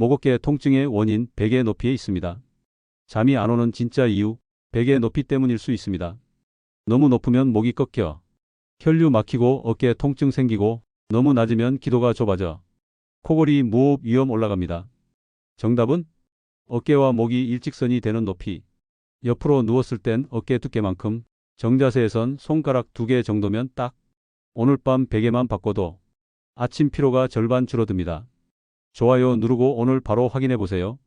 목 어깨 통증의 원인 베개 높이에 있습니다. 잠이 안 오는 진짜 이유 베개 높이 때문일 수 있습니다. 너무 높으면 목이 꺾여 혈류 막히고 어깨 통증 생기고 너무 낮으면 기도가 좁아져 코골이 무호흡 위험 올라갑니다. 정답은 어깨와 목이 일직선이 되는 높이. 옆으로 누웠을 땐 어깨 두께만큼, 정자세에선 손가락 2개 정도면 딱. 오늘 밤 베개만 바꿔도 아침 피로가 절반 줄어듭니다. 좋아요 누르고 오늘 바로 확인해 보세요.